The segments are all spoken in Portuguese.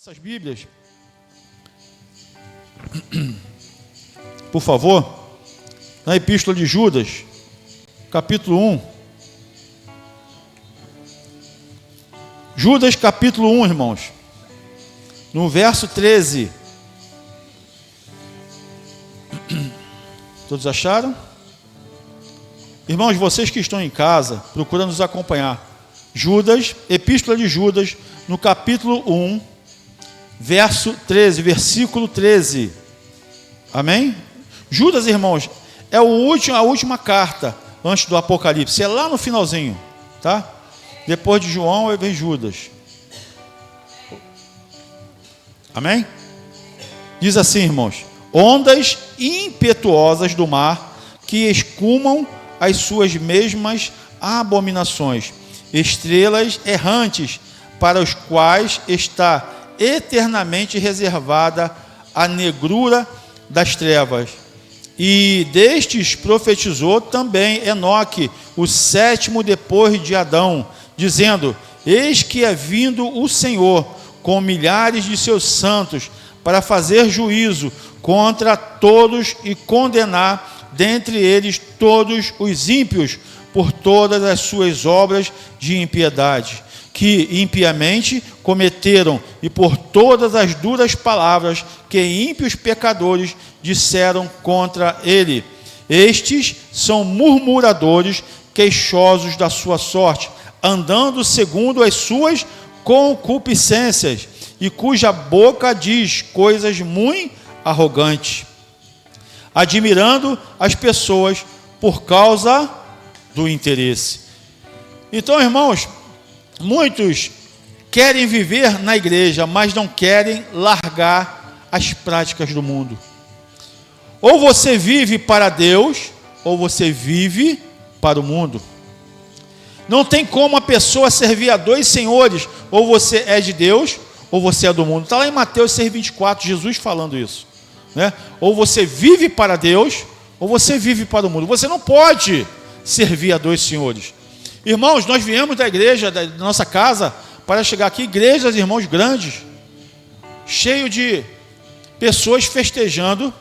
Nossas Bíblias, por favor, na Epístola de Judas, capítulo 1. Judas, capítulo 1, irmãos, no verso 13. Todos acharam? Irmãos, vocês que estão em casa, procurem nos acompanhar. Judas, Epístola de Judas, no capítulo 1, verso 13, versículo 13. Amém? Judas, irmãos, é a última carta antes do Apocalipse. É lá no finalzinho, tá? Depois de João, vem Judas. Amém? Diz assim, irmãos: ondas impetuosas do mar que escumam as suas mesmas abominações, estrelas errantes para os quais está eternamente reservada a negrura das trevas. E destes profetizou também Enoque, o sétimo depois de Adão, dizendo: eis que é vindo o Senhor com milhares de seus santos para fazer juízo contra todos e condenar dentre eles todos os ímpios por todas as suas obras de impiedade que impiamente cometeram, e por todas as duras palavras que ímpios pecadores disseram contra ele. Estes são murmuradores, queixosos da sua sorte, andando segundo as suas concupiscências, e cuja boca diz coisas muito arrogantes, admirando as pessoas por causa do interesse. Então, irmãos, muitos querem viver na igreja, mas não querem largar as práticas do mundo. Ou você vive para Deus, ou você vive para o mundo. Não tem como a pessoa servir a dois senhores: ou você é de Deus, ou você é do mundo. Está lá em Mateus 6,24, Jesus falando isso, né? Ou você vive para Deus, ou você vive para o mundo. Você não pode servir a dois senhores. Irmãos, nós viemos da igreja, da nossa casa, para chegar aqui, igrejas, irmãos, grandes, cheio de pessoas festejando,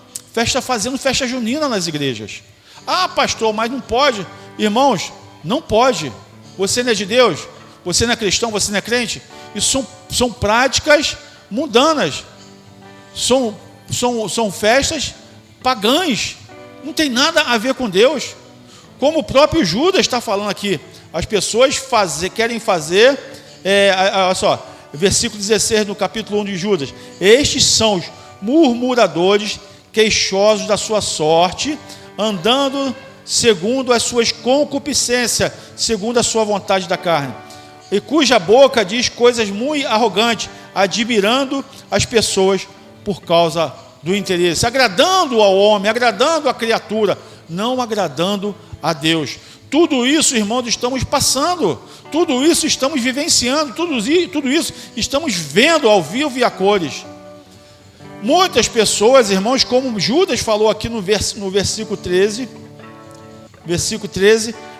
fazendo festa junina nas igrejas. Ah, pastor, mas não pode. Irmãos, não pode. Você não é de Deus, você não é cristão, você não é crente. Isso são práticas mundanas, são festas pagãs, não tem nada a ver com Deus. Como o próprio Judas está falando aqui, as pessoas querem fazer, olha só, versículo 16 no capítulo 1 de Judas: estes são os murmuradores, queixosos da sua sorte, andando segundo as suas concupiscências, segundo a sua vontade da carne, e cuja boca diz coisas muito arrogantes, admirando as pessoas por causa do interesse, agradando ao homem, agradando à criatura, não agradando a Deus. Tudo isso, irmãos, estamos passando, tudo isso estamos vivenciando, tudo isso estamos vendo ao vivo e a cores. Muitas pessoas, irmãos, como Judas falou aqui no versículo 13,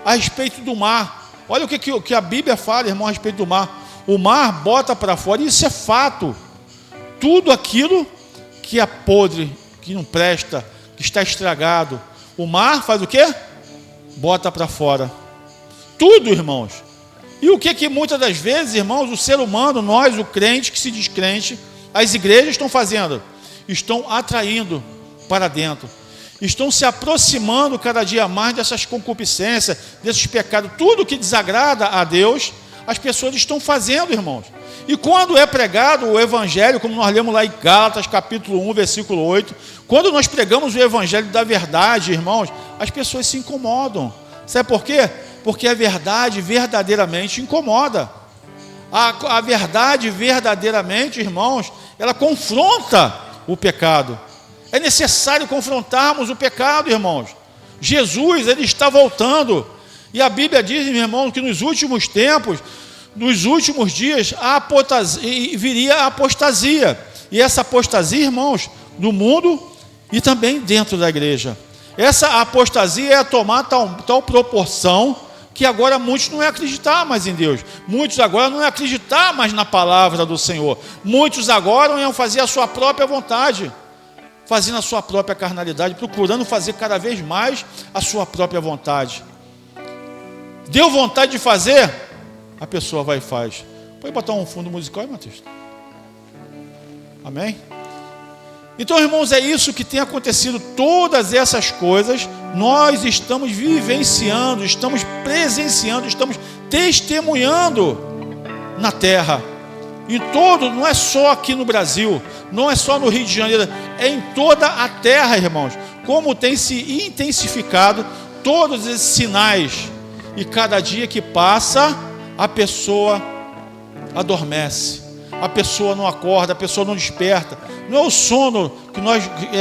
a respeito do mar. Olha o que a Bíblia fala, irmão, a respeito do mar. O mar bota para fora, isso é fato, tudo aquilo que é podre, que não presta, que está estragado, o mar faz o quê? Bota para fora. Tudo, irmãos. E o que muitas das vezes, irmãos, o ser humano, nós, o crente que se diz crente, as igrejas estão fazendo? Estão atraindo para dentro. Estão se aproximando cada dia mais dessas concupiscências, desses pecados. Tudo que desagrada a Deus, as pessoas estão fazendo, irmãos. E quando é pregado o evangelho, como nós lemos lá em Gálatas, capítulo 1, versículo 8, quando nós pregamos o evangelho da verdade, irmãos, as pessoas se incomodam. Sabe por quê? Porque a verdade verdadeiramente incomoda. A verdade verdadeiramente, irmãos, ela confronta o pecado. É necessário confrontarmos o pecado, irmãos. Jesus, ele está voltando. E a Bíblia diz, irmãos, que nos últimos tempos, nos últimos dias, viria a apostasia. E essa apostasia, irmãos, no mundo e também dentro da igreja. Essa apostasia é tomar tal proporção que agora muitos não é acreditar mais em Deus. Muitos agora não é acreditar mais na palavra do Senhor. Muitos agora iam fazer a sua própria vontade, fazendo a sua própria carnalidade, procurando fazer cada vez mais a sua própria vontade. Deu vontade de fazer, a pessoa vai e faz. Pode botar um fundo musical aí, Matheus? Amém? Então, irmãos, é isso que tem acontecido. Todas essas coisas nós estamos vivenciando, estamos presenciando, estamos testemunhando na terra. Em todo, não é só aqui no Brasil, não é só no Rio de Janeiro, é em toda a terra, irmãos. Como tem se intensificado todos esses sinais. E cada dia que passa, a pessoa adormece, a pessoa não acorda, a pessoa não desperta. Não é o sono que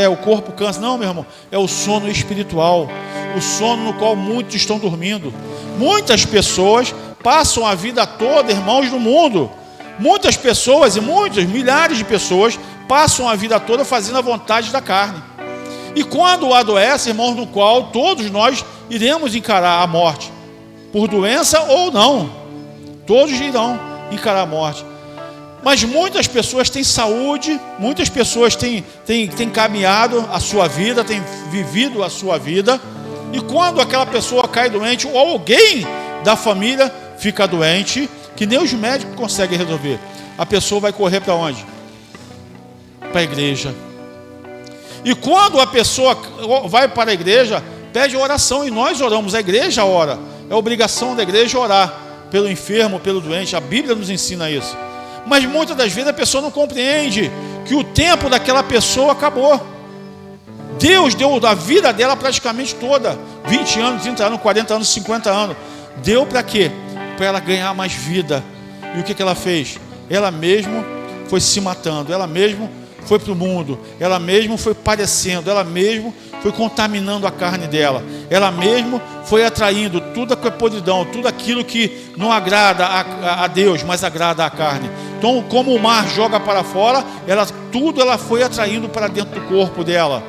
o corpo cansa, não, meu irmão. É o sono espiritual, o sono no qual muitos estão dormindo. Muitas pessoas passam a vida toda, irmãos, no mundo. Muitas pessoas e muitos, milhares de pessoas passam a vida toda fazendo a vontade da carne. E quando adoece, irmãos, no qual todos nós iremos encarar a morte, por doença ou não, todos irão encarar a morte. Mas muitas pessoas têm saúde, muitas pessoas têm caminhado a sua vida, têm vivido a sua vida, e quando aquela pessoa cai doente, ou alguém da família fica doente, que nem os médicos conseguem resolver, a pessoa vai correr para onde? Para a igreja. E quando a pessoa vai para a igreja, pede oração, e nós oramos, a igreja ora, é obrigação da igreja orar pelo enfermo, pelo doente, a Bíblia nos ensina isso. Mas muitas das vezes a pessoa não compreende que o tempo daquela pessoa acabou. Deus deu a vida dela praticamente toda, 20 anos, 30 anos, 40 anos, 50 anos. Deu para quê? Para ela ganhar mais vida. E o que ela fez? Ela mesma foi se matando, ela mesma foi para o mundo, ela mesma foi padecendo, ela mesma foi contaminando a carne dela, ela mesma foi atraindo tudo que é podridão, tudo aquilo que não agrada a Deus, mas agrada a carne. Então, como o mar joga para fora, tudo ela foi atraindo para dentro do corpo dela.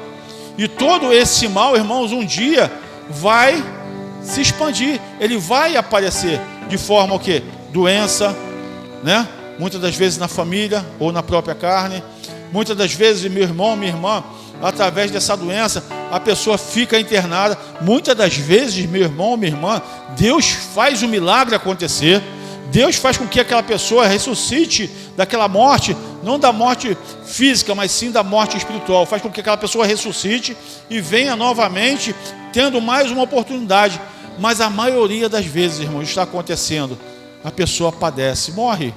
E todo esse mal, irmãos, um dia vai se expandir, ele vai aparecer de forma o quê? Doença, né? Muitas das vezes na família ou na própria carne. Muitas das vezes, meu irmão, minha irmã, através dessa doença, a pessoa fica internada. Muitas das vezes, meu irmão, minha irmã, Deus faz o milagre acontecer. Deus faz com que aquela pessoa ressuscite daquela morte, não da morte física, mas sim da morte espiritual. Faz com que aquela pessoa ressuscite e venha novamente, tendo mais uma oportunidade. Mas a maioria das vezes, irmãos, está acontecendo. A pessoa padece, morre.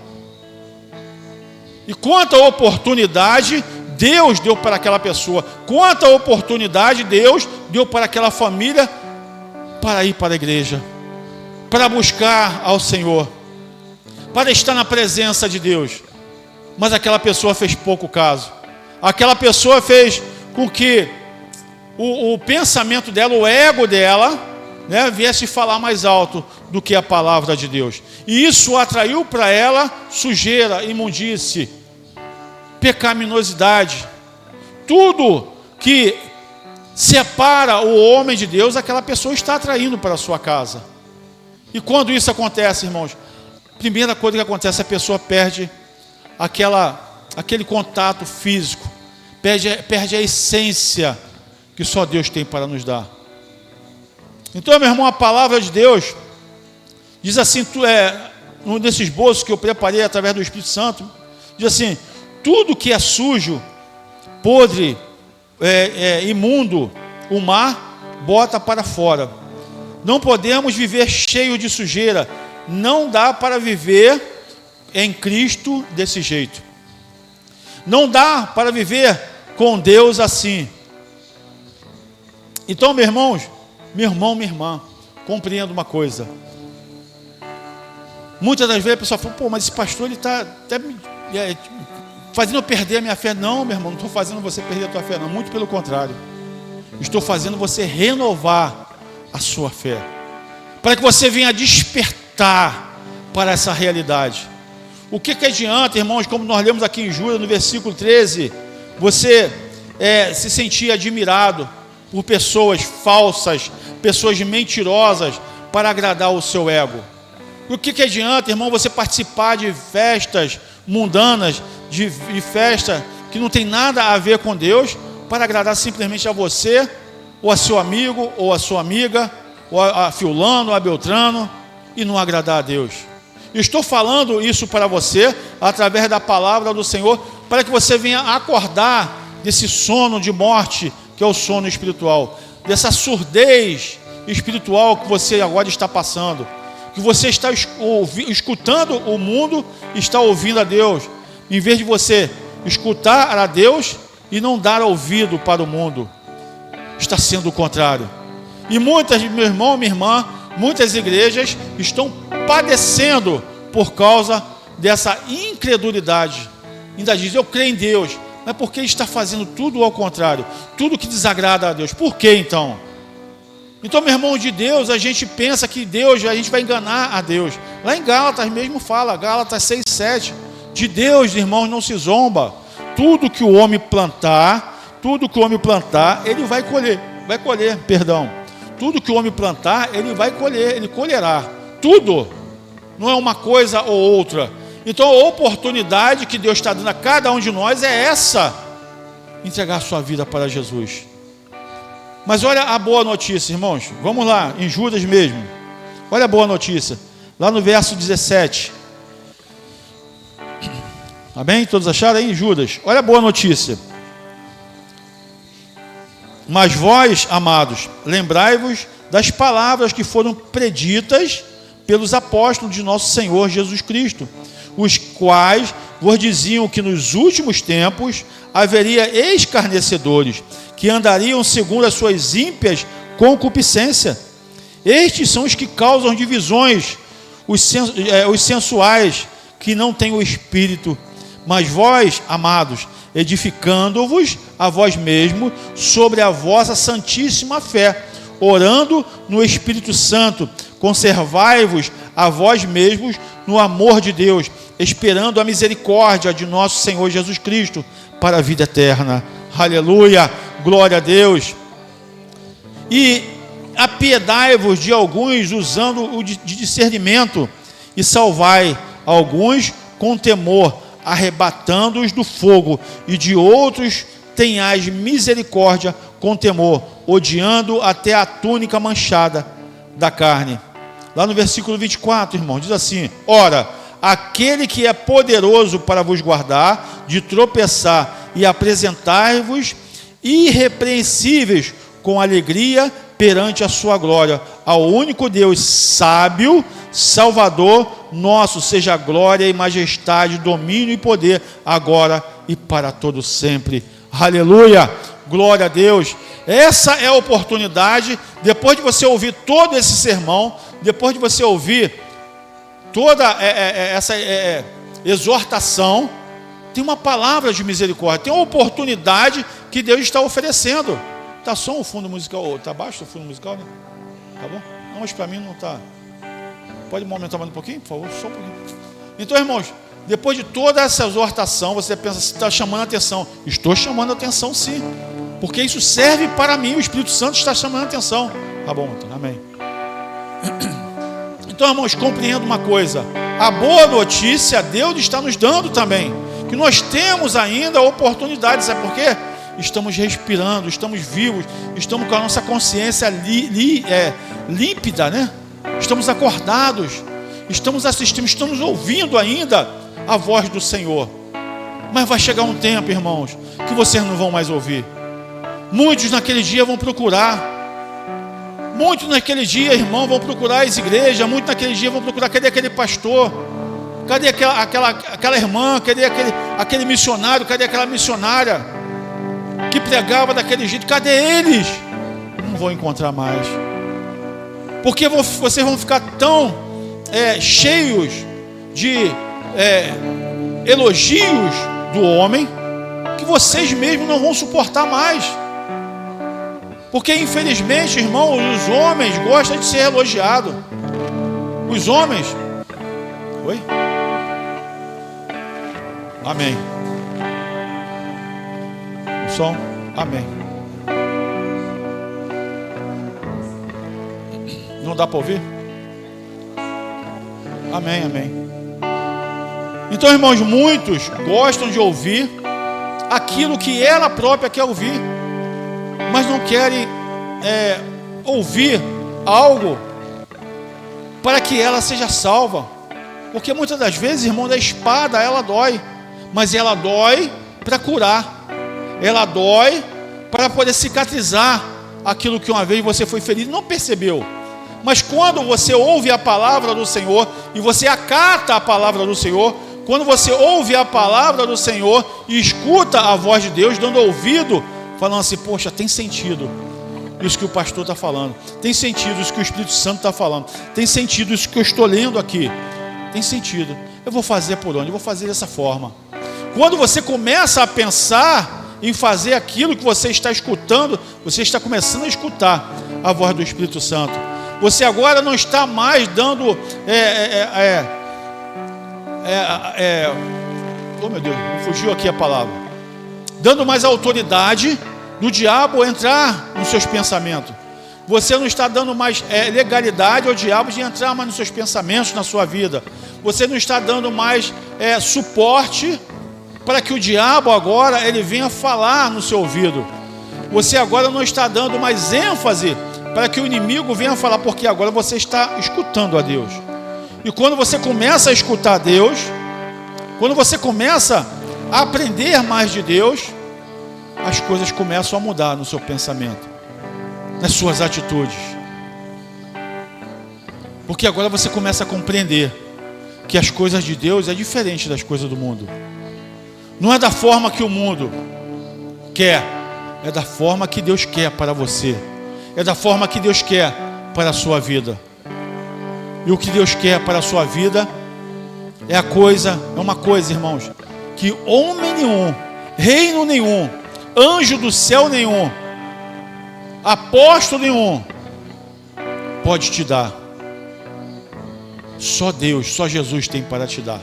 E quanta oportunidade Deus deu para aquela pessoa, quanta oportunidade Deus deu para aquela família para ir para a igreja, para buscar ao Senhor, para estar na presença de Deus. Mas aquela pessoa fez pouco caso. Aquela pessoa fez com que o pensamento dela, o ego dela, né, viesse falar mais alto do que a palavra de Deus. E isso atraiu para ela sujeira, imundície, pecaminosidade. Tudo que separa o homem de Deus, aquela pessoa está atraindo para a sua casa. E quando isso acontece, irmãos, a primeira coisa que acontece, a pessoa perde aquele contato físico, perde a essência que só Deus tem para nos dar. Então, meu irmão, a palavra de Deus diz assim, um desses esboços que eu preparei através do Espírito Santo, diz assim: tudo que é sujo, podre, imundo, o mar bota para fora. Não podemos viver cheio de sujeira. Não dá para viver em Cristo desse jeito. Não dá para viver com Deus assim. Então, meus irmãos, meu irmão, minha irmã, compreenda uma coisa. Muitas das vezes a pessoa fala: pô, mas esse pastor ele está até fazendo eu perder a minha fé. Não, meu irmão, não estou fazendo você perder a tua fé, não. Muito pelo contrário. Estou fazendo você renovar a sua fé, para que você venha despertar para essa realidade. O que adianta, irmãos, como nós lemos aqui em Judas, no versículo 13, você se sentir admirado por pessoas falsas, pessoas mentirosas, para agradar o seu ego. E o que adianta, irmão, você participar de festas mundanas, de festa que não tem nada a ver com Deus, para agradar simplesmente a você, ou a seu amigo, ou a sua amiga, ou a fulano, ou a Beltrano, e não agradar a Deus? Estou falando isso para você, através da palavra do Senhor, para que você venha acordar desse sono de morte, que é o sono espiritual, dessa surdez espiritual que você agora está passando, que você está escutando o mundo, está ouvindo a Deus, em vez de você escutar a Deus e não dar ouvido para o mundo, está sendo o contrário. E muitas, meu irmão, minha irmã, muitas igrejas estão padecendo por causa dessa incredulidade. Ainda diz, eu creio em Deus, mas porque está fazendo tudo ao contrário, tudo que desagrada a Deus. Por que então? Então, meu irmão, de Deus, a gente pensa que Deus, a gente vai enganar a Deus. Lá em Gálatas mesmo fala, Gálatas 6:7, de Deus, irmãos, não se zomba. Tudo que o homem plantar, ele vai colher. Tudo que o homem plantar, ele vai colher, ele colherá. Tudo. Não é uma coisa ou outra. Então a oportunidade que Deus está dando a cada um de nós é essa: entregar a sua vida para Jesus. Mas olha a boa notícia, irmãos. Vamos lá, em Judas mesmo. Olha a boa notícia. Lá no verso 17. Amém? Todos acharam aí? Judas. Olha a boa notícia. Mas vós, amados, lembrai-vos das palavras que foram preditas pelos apóstolos de nosso Senhor Jesus Cristo, os quais vos diziam que nos últimos tempos haveria escarnecedores, que andariam segundo as suas ímpias concupiscências. Estes são os que causam divisões, os sensuais, que não têm o Espírito. Mas vós, amados, edificando-vos a vós mesmos sobre a vossa santíssima fé, orando no Espírito Santo, conservai-vos a vós mesmos no amor de Deus, esperando a misericórdia de nosso Senhor Jesus Cristo para a vida eterna. Aleluia, glória a Deus. E apiedai-vos de alguns usando o de discernimento, e salvai alguns com temor, arrebatando-os do fogo, e de outros tenhais misericórdia com temor, odiando até a túnica manchada da carne. Lá no versículo 24, irmão, diz assim: ora, aquele que é poderoso para vos guardar de tropeçar e apresentar-vos irrepreensíveis com alegria perante a sua glória, ao único Deus sábio, Salvador nosso, seja glória e majestade, domínio e poder, agora e para todo sempre. Aleluia, glória a Deus. Essa é a oportunidade, depois de você ouvir todo esse sermão, depois de você ouvir toda essa exortação, tem uma palavra de misericórdia, tem uma oportunidade que Deus está oferecendo. Está só o fundo musical, está baixo o fundo musical, né? Tá bom? Não, mas para mim não está. Pode aumentar mais um pouquinho, por favor? Só um pouquinho. Então, irmãos, depois de toda essa exortação, você pensa, se está chamando a atenção. Estou chamando a atenção, sim. Porque isso serve para mim, o Espírito Santo está chamando a atenção. Tá bom, então, amém. Então, irmãos, compreenda uma coisa. A boa notícia, Deus está nos dando também. Que nós temos ainda a oportunidade, sabe por quê? Estamos respirando, estamos vivos, estamos com a nossa consciência límpida, né? Estamos acordados, estamos assistindo, estamos ouvindo ainda a voz do Senhor. Mas vai chegar um tempo, irmãos, que vocês não vão mais ouvir. Muitos naquele dia vão procurar. Muitos naquele dia, irmão, vão procurar as igrejas. Muitos naquele dia vão procurar, cadê aquele pastor? Cadê aquela irmã? Cadê aquele missionário? Cadê aquela missionária que pregava daquele jeito? Cadê eles? Não vou encontrar mais. Porque vocês vão ficar tão cheios de elogios do homem, que vocês mesmos não vão suportar mais. Porque infelizmente, irmão, os homens gostam de ser elogiados. Os homens. Oi? Amém. O som? Amém. Não dá para ouvir? Amém, amém. Então, irmãos, muitos gostam de ouvir aquilo que ela própria quer ouvir, mas não querem ouvir algo para que ela seja salva. Porque muitas das vezes, irmão, da espada ela dói, mas ela dói para curar, ela dói para poder cicatrizar aquilo que uma vez você foi ferido, não percebeu. Mas quando você ouve a palavra do Senhor e você acata a palavra do Senhor, quando você ouve a palavra do Senhor e escuta a voz de Deus, dando ouvido, falando assim, poxa, tem sentido isso que o pastor está falando, tem sentido isso que o Espírito Santo está falando, tem sentido isso que eu estou lendo aqui, tem sentido, eu vou fazer por onde? Eu vou fazer dessa forma. Quando você começa a pensar em fazer aquilo que você está escutando, você está começando a escutar a voz do Espírito Santo. Você agora não está mais dando oh meu Deus, fugiu aqui a palavra, dando mais autoridade do diabo entrar nos seus pensamentos. Você não está dando mais legalidade ao diabo de entrar mais nos seus pensamentos, na sua vida. Você não está dando mais suporte para que o diabo agora ele venha falar no seu ouvido. Você agora não está dando mais ênfase para que o inimigo venha falar, porque agora você está escutando a Deus. E quando você começa a escutar a Deus, quando você começa a aprender mais de Deus, as coisas começam a mudar no seu pensamento, nas suas atitudes. Porque agora você começa a compreender que as coisas de Deus é diferente das coisas do mundo. Não é da forma que o mundo quer, é da forma que Deus quer para você. É da forma que Deus quer para a sua vida. E o que Deus quer para a sua vida é uma coisa, irmãos, que homem nenhum, reino nenhum, anjo do céu nenhum, apóstolo nenhum pode te dar. Só Deus, só Jesus tem para te dar.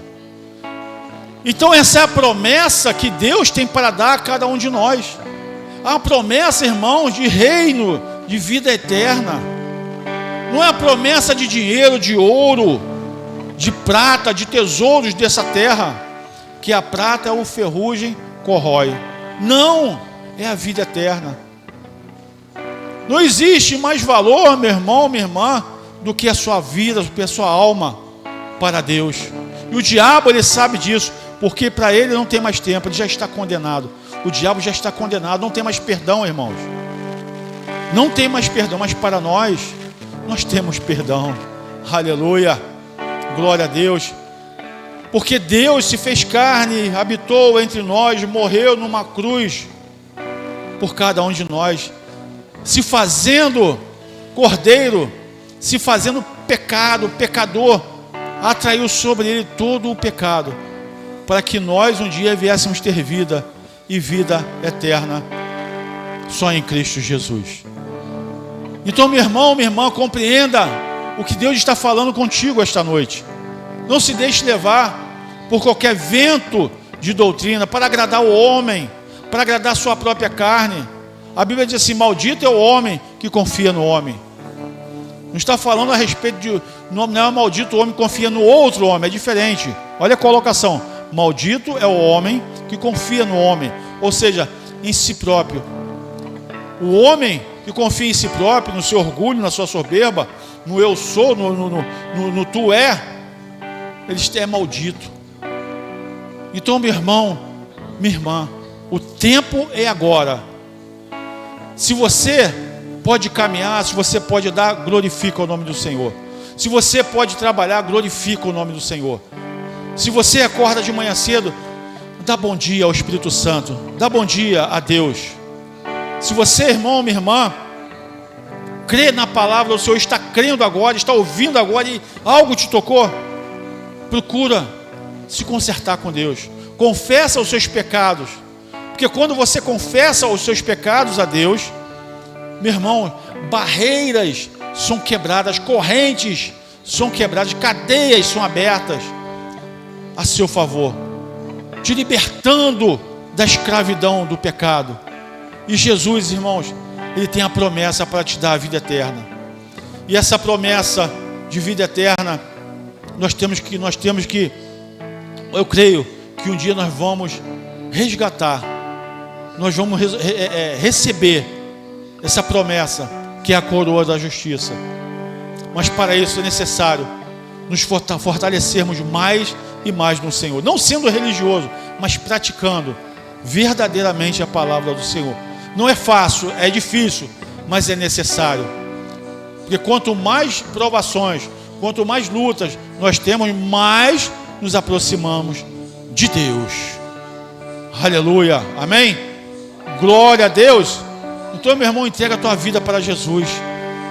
Então essa é a promessa que Deus tem para dar a cada um de nós. A promessa, irmãos, de reino, de vida eterna. Não é a promessa de dinheiro, de ouro, de prata, de tesouros dessa terra, que a prata é o ferrugem corrói. Não, é a vida eterna. Não existe mais valor, meu irmão, minha irmã, do que a sua vida, do que a sua alma para Deus. E o diabo, ele sabe disso, porque para ele não tem mais tempo, ele já está condenado. O diabo já está condenado, não tem mais perdão, irmãos. Não tem mais perdão, mas para nós temos perdão. Aleluia, glória a Deus. Porque Deus se fez carne, habitou entre nós, morreu numa cruz por cada um de nós, se fazendo cordeiro, se fazendo pecador, atraiu sobre ele todo o pecado, para que nós um dia viéssemos ter vida, e vida eterna só em Cristo Jesus. Então, meu irmão, minha irmã, compreenda o que Deus está falando contigo esta noite. Não se deixe levar por qualquer vento de doutrina para agradar o homem, para agradar a sua própria carne. A Bíblia diz assim: maldito é o homem que confia no homem. Não está falando a respeito de, não é maldito o homem que confia no outro homem, é diferente. Olha a colocação: maldito é o homem que confia no homem, ou seja, em si próprio. O homem que confia em si próprio, no seu orgulho, na sua soberba, no eu sou, no tu é, ele é maldito. Então, meu irmão, minha irmã, o tempo é agora. Se você pode caminhar, se você pode dar, glorifica o nome do Senhor. Se você pode trabalhar, glorifica o nome do Senhor. Se você acorda de manhã cedo, dá bom dia ao Espírito Santo, dá bom dia a Deus. Se você, irmão, minha irmã, crê na palavra do Senhor, está crendo agora, está ouvindo agora e algo te tocou, procura se consertar com Deus. Confessa os seus pecados, porque quando você confessa os seus pecados a Deus, meu irmão, barreiras são quebradas, correntes são quebradas, cadeias são abertas a seu favor, te libertando da escravidão do pecado. E Jesus, irmãos, Ele tem a promessa para te dar a vida eterna. E essa promessa de vida eterna nós temos que, eu creio que um dia nós vamos resgatar, nós vamos receber essa promessa, que é a coroa da justiça. Mas para isso é necessário nos fortalecermos mais e mais no Senhor, não sendo religioso, mas praticando verdadeiramente a palavra do Senhor. Não é fácil, é difícil, mas é necessário, porque quanto mais provações, quanto mais lutas nós temos, mais nos aproximamos de Deus. Aleluia, amém? Glória a Deus. Então, meu irmão, entrega a tua vida para Jesus.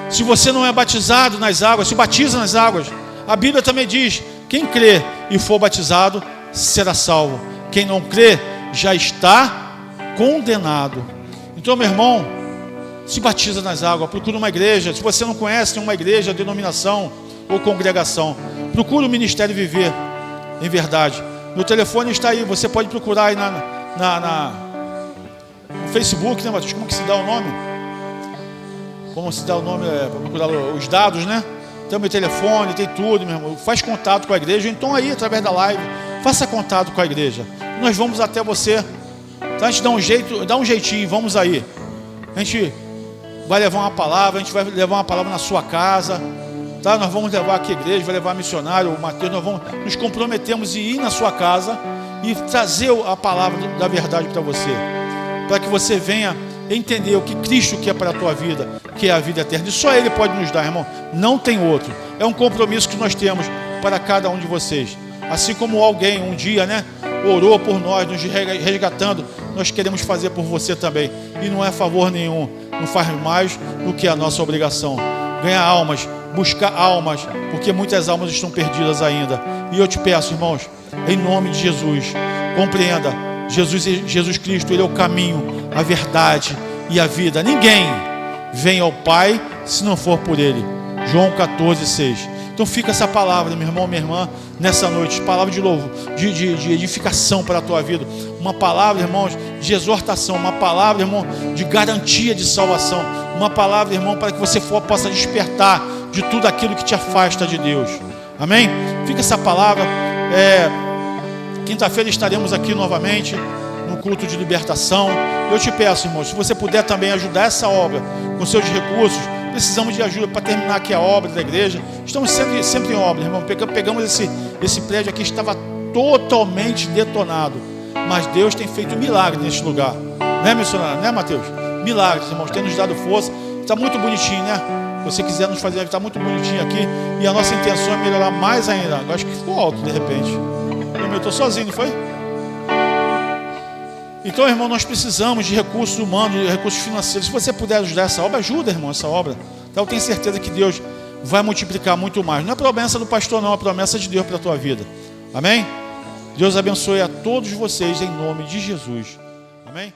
Se você não é batizado nas águas, se batiza nas águas. A Bíblia também diz: quem crê e for batizado será salvo. Quem não crê já está condenado. Então, meu irmão, se batiza nas águas. Procura uma igreja. Se você não conhece nenhuma igreja, denominação ou congregação, procura o Ministério Viver em Verdade. Meu telefone está aí. Você pode procurar aí no Facebook, né, Matheus? Como que se dá o nome? Como se dá o nome? Para procurar os dados, né? Tem o meu telefone, tem tudo, meu irmão. Faz contato com a igreja. Então aí, através da live, faça contato com a igreja. Nós vamos até você. Então, a gente dá um jeitinho, vamos aí. A gente vai levar uma palavra, a gente vai levar uma palavra na sua casa, tá? Nós vamos levar aqui a igreja, vai levar missionário, o Mateus, nós vamos nos comprometemos em ir na sua casa e trazer a palavra da verdade para você, para que você venha entender o que Cristo quer para a tua vida, que é a vida eterna. E só Ele pode nos dar, irmão. Não tem outro. É um compromisso que nós temos para cada um de vocês. Assim como alguém um dia, né, orou por nós, nos resgatando, nós queremos fazer por você também. E não é favor nenhum. Não faz mais do que a nossa obrigação. Ganhar almas, buscar almas, porque muitas almas estão perdidas ainda. E eu te peço, irmãos, em nome de Jesus, compreenda, Jesus Cristo, Ele é o caminho, a verdade e a vida. Ninguém vem ao Pai se não for por Ele. João 14:6. Então fica essa palavra, meu irmão, minha irmã, nessa noite. Palavra de louvor, de edificação para a tua vida. Uma palavra, irmãos, de exortação. Uma palavra, irmão, de garantia de salvação. Uma palavra, irmão, para que você possa despertar de tudo aquilo que te afasta de Deus. Amém? Fica essa palavra. Quinta-feira estaremos aqui novamente no culto de libertação. Eu te peço, irmão, se você puder também ajudar essa obra com seus recursos. Precisamos de ajuda para terminar aqui a obra da igreja. Estamos sempre em obra, irmão. Pegamos esse prédio aqui, estava totalmente detonado, mas Deus tem feito milagres neste lugar, né, missionário? Né, Mateus? Milagres, irmãos, tem nos dado força. Está muito bonitinho, né? Se você quiser nos fazer, está muito bonitinho aqui. E a nossa intenção é melhorar mais ainda. Eu acho que ficou alto de repente. Eu estou sozinho, não foi? Então, irmão, nós precisamos de recursos humanos, de recursos financeiros. Se você puder ajudar essa obra, ajuda, irmão, essa obra. Então, eu tenho certeza que Deus vai multiplicar muito mais. Não é promessa do pastor, não, é promessa de Deus para a tua vida. Amém? Deus abençoe a todos vocês em nome de Jesus. Amém?